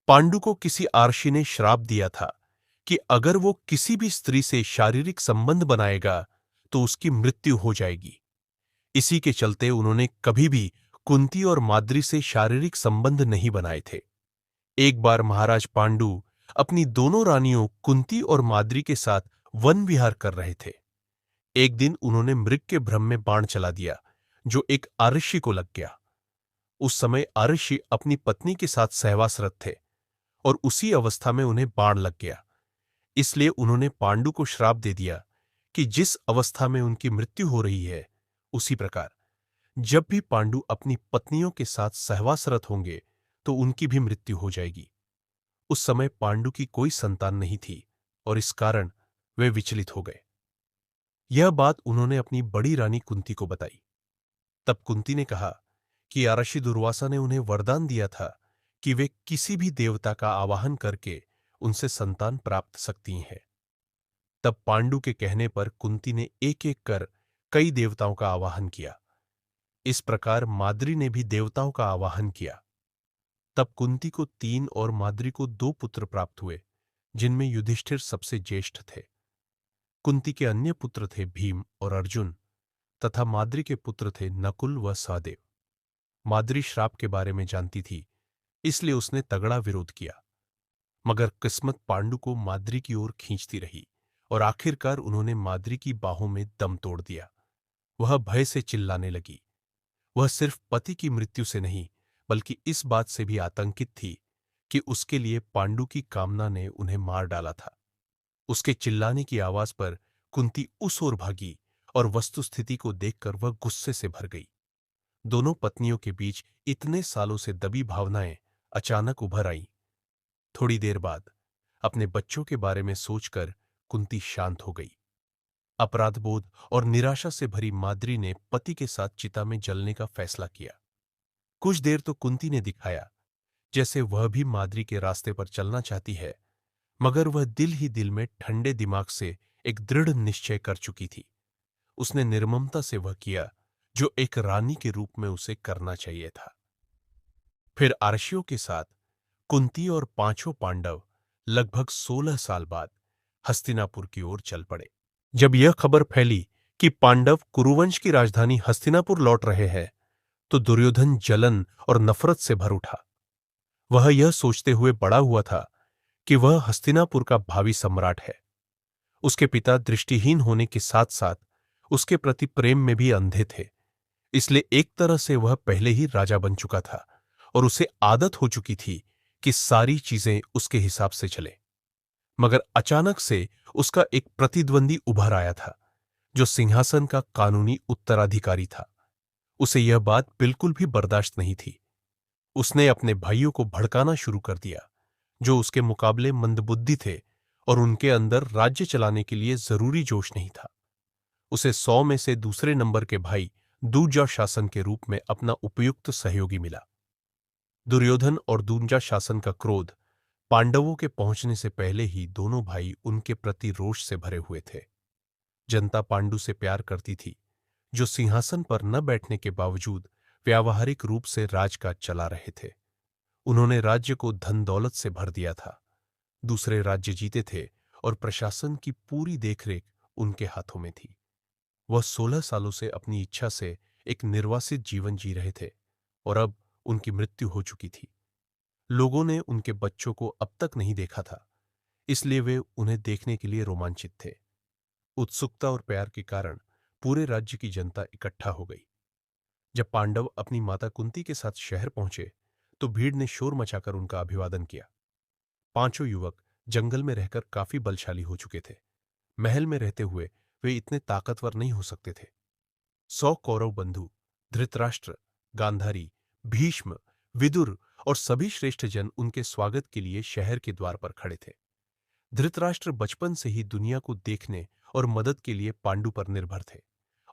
पांडु को किसी आर्षि ने श्राप दिया था कि अगर वो किसी भी स्त्री से शारीरिक संबंध बनाएगा तो उसकी मृत्यु हो जाएगी। इसी के चलते उन्होंने कभी भी कुंती और माद्री से शारीरिक संबंध नहीं बनाए थे। एक बार महाराज पांडु अपनी दोनों रानियों कुंती और माद्री के साथ वन विहार कर रहे थे। एक दिन उन्होंने मृग के भ्रम में बाण चला दिया जो एक आरुषि को लग गया। उस समय आरुषि अपनी पत्नी के साथ सहवासरत थे और उसी अवस्था में उन्हें बाण लग गया। इसलिए उन्होंने पांडु को श्राप दे दिया कि जिस अवस्था में उनकी मृत्यु हो रही है उसी प्रकार जब भी पांडु अपनी पत्नियों के साथ सहवासरत होंगे तो उनकी भी मृत्यु हो जाएगी। उस समय पांडु की कोई संतान नहीं थी और इस कारण वे विचलित हो गए। यह बात उन्होंने अपनी बड़ी रानी कुंती को बताई। तब कुंती ने कहा कि आरषि दुर्वासा ने उन्हें वरदान दिया था कि वे किसी भी देवता का आवाहन करके उनसे संतान प्राप्त सकती हैं। तब पांडु के कहने पर कुंती ने एक एक कर कई देवताओं का आवाहन किया। इस प्रकार माद्री ने भी देवताओं का आवाहन किया। तब कुंती को 3 और माद्री को 2 पुत्र प्राप्त हुए, जिनमें युधिष्ठिर सबसे ज्येष्ठ थे। कुंती के अन्य पुत्र थे भीम और अर्जुन तथा माद्री के पुत्र थे नकुल व सहदेव। माद्री श्राप के बारे में जानती थी, इसलिए उसने तगड़ा विरोध किया, मगर किस्मत पांडु को माद्री की ओर खींचती रही और आखिरकार उन्होंने माद्री की बाहों में दम तोड़ दिया। वह भय से चिल्लाने लगी। वह सिर्फ पति की मृत्यु से नहीं बल्कि इस बात से भी आतंकित थी कि उसके लिए पांडु की कामना ने उन्हें मार डाला था। उसके चिल्लाने की आवाज पर कुंती उस ओर भागी और वस्तुस्थिति को देखकर वह गुस्से से भर गई। दोनों पत्नियों के बीच इतने सालों से दबी भावनाएं अचानक उभर आईं। थोड़ी देर बाद अपने बच्चों के बारे में सोचकर कुंती शांत हो गई। अपराधबोध और निराशा से भरी माद्री ने पति के साथ चिता में जलने का फैसला किया। कुछ देर तो कुंती ने दिखाया जैसे वह भी माद्री के रास्ते पर चलना चाहती है, मगर वह दिल ही दिल में ठंडे दिमाग से एक दृढ़ निश्चय कर चुकी थी। उसने निर्ममता से वह किया जो एक रानी के रूप में उसे करना चाहिए था। फिर आर्षियों के साथ कुंती और पांचों पांडव लगभग 16 साल बाद हस्तिनापुर की ओर चल पड़े। जब यह खबर फैली कि पांडव कुरुवंश की राजधानी हस्तिनापुर लौट रहे हैं, तो दुर्योधन जलन और नफरत से भर उठा। वह यह सोचते हुए बड़ा हुआ था कि वह हस्तिनापुर का भावी सम्राट है। उसके पिता दृष्टिहीन होने के साथ साथ उसके प्रति प्रेम में भी अंधे थे, इसलिए एक तरह से वह पहले ही राजा बन चुका था और उसे आदत हो चुकी थी कि सारी चीजें उसके हिसाब से चले। मगर अचानक से उसका एक प्रतिद्वंदी उभर आया था जो सिंहासन का कानूनी उत्तराधिकारी था। उसे यह बात बिल्कुल भी बर्दाश्त नहीं थी। उसने अपने भाइयों को भड़काना शुरू कर दिया जो उसके मुकाबले मंदबुद्धि थे और उनके अंदर राज्य चलाने के लिए जरूरी जोश नहीं था। उसे 100 में से दूसरे नंबर के भाई दूजा शासन के रूप में अपना उपयुक्त सहयोगी मिला। दुर्योधन और दूजा शासन का क्रोध पांडवों के पहुंचने से पहले ही दोनों भाई उनके प्रति रोष से भरे हुए थे। जनता पांडु से प्यार करती थी जो सिंहासन पर न बैठने के बावजूद व्यावहारिक रूप से राजकाज चला रहे थे। उन्होंने राज्य को धन दौलत से भर दिया था। दूसरे राज्य जीते थे और प्रशासन की पूरी देखरेख उनके हाथों में थी। वह 16 सालों से अपनी इच्छा से एक निर्वासित जीवन जी रहे थे और अब उनकी मृत्यु हो चुकी थी। लोगों ने उनके बच्चों को अब तक नहीं देखा था, इसलिए वे उन्हें देखने के लिए रोमांचित थे। उत्सुकता और प्यार के कारण पूरे राज्य की जनता इकट्ठा हो गई। जब पांडव अपनी माता कुंती के साथ शहर पहुंचे तो भीड़ ने शोर मचाकर उनका अभिवादन किया। पांचों युवक जंगल में रहकर काफी बलशाली हो चुके थे। महल में रहते हुए वे इतने ताकतवर नहीं हो सकते थे। 100 कौरव बंधु धृतराष्ट्र, गांधारी, भीष्म, विदुर और सभी श्रेष्ठ जन उनके स्वागत के लिए शहर के द्वार पर खड़े थे। धृतराष्ट्र बचपन से ही दुनिया को देखने और मदद के लिए पांडु पर निर्भर थे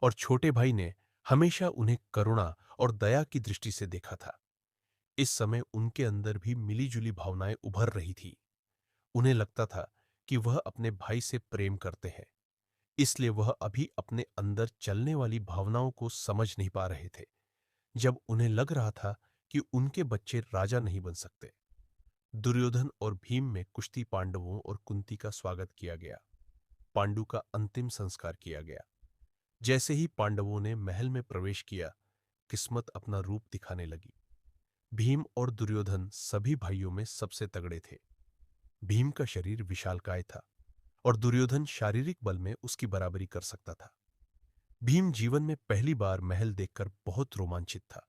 और छोटे भाई ने हमेशा उन्हें करुणा और दया की दृष्टि से देखा था। इस समय उनके अंदर भी मिलीजुली भावनाएं उभर रही थी। उन्हें लगता था कि वह अपने भाई से प्रेम करते हैं, इसलिए वह अभी अपने अंदर चलने वाली भावनाओं को समझ नहीं पा रहे थे। जब उन्हें लग रहा था कि उनके बच्चे राजा नहीं बन सकते। दुर्योधन और भीम में कुश्ती पांडवों और कुंती का स्वागत किया गया। पांडु का अंतिम संस्कार किया गया। जैसे ही पांडवों ने महल में प्रवेश किया, किस्मत अपना रूप दिखाने लगी। भीम और दुर्योधन सभी भाइयों में सबसे तगड़े थे। भीम का शरीर विशालकाय था और दुर्योधन शारीरिक बल में उसकी बराबरी कर सकता था। भीम जीवन में पहली बार महल देखकर बहुत रोमांचित था।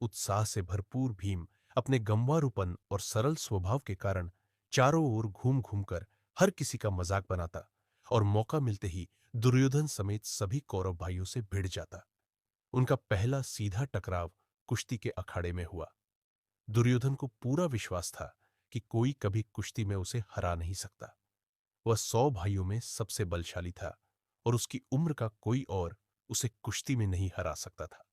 उत्साह से भरपूर भीम अपने गंवारूपन और सरल स्वभाव के कारण चारों ओर घूम घूमकर हर किसी का मजाक बनाता और मौका मिलते ही दुर्योधन समेत सभी कौरव भाइयों से भिड़ जाता। उनका पहला सीधा टकराव कुश्ती के अखाड़े में हुआ। दुर्योधन को पूरा विश्वास था कि कोई कभी कुश्ती में उसे हरा नहीं सकता। वह 100 भाइयों में सबसे बलशाली था और उसकी उम्र का कोई और उसे कुश्ती में नहीं हरा सकता था।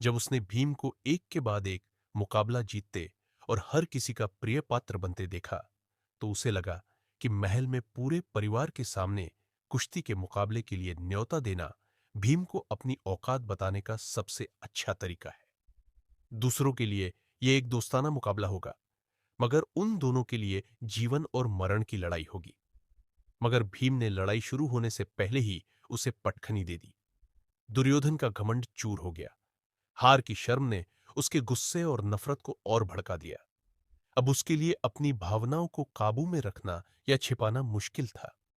जब उसने भीम को एक के बाद एक मुकाबला जीतते और हर किसी का प्रिय पात्र बनते देखा, तो उसे लगा कि महल में पूरे परिवार के सामने कुश्ती के मुकाबले के लिए न्योता देना भीम को अपनी औकात बताने का सबसे अच्छा तरीका है। दूसरों के लिए यह एक दोस्ताना मुकाबला होगा, मगर उन दोनों के लिए जीवन और मरण की लड़ाई होगी। मगर भीम ने लड़ाई शुरू होने से पहले ही उसे पटखनी दे दी। दुर्योधन का घमंड चूर हो गया। हार की शर्म ने उसके गुस्से और नफरत को और भड़का दिया। अब उसके लिए अपनी भावनाओं को काबू में रखना या छिपाना मुश्किल था।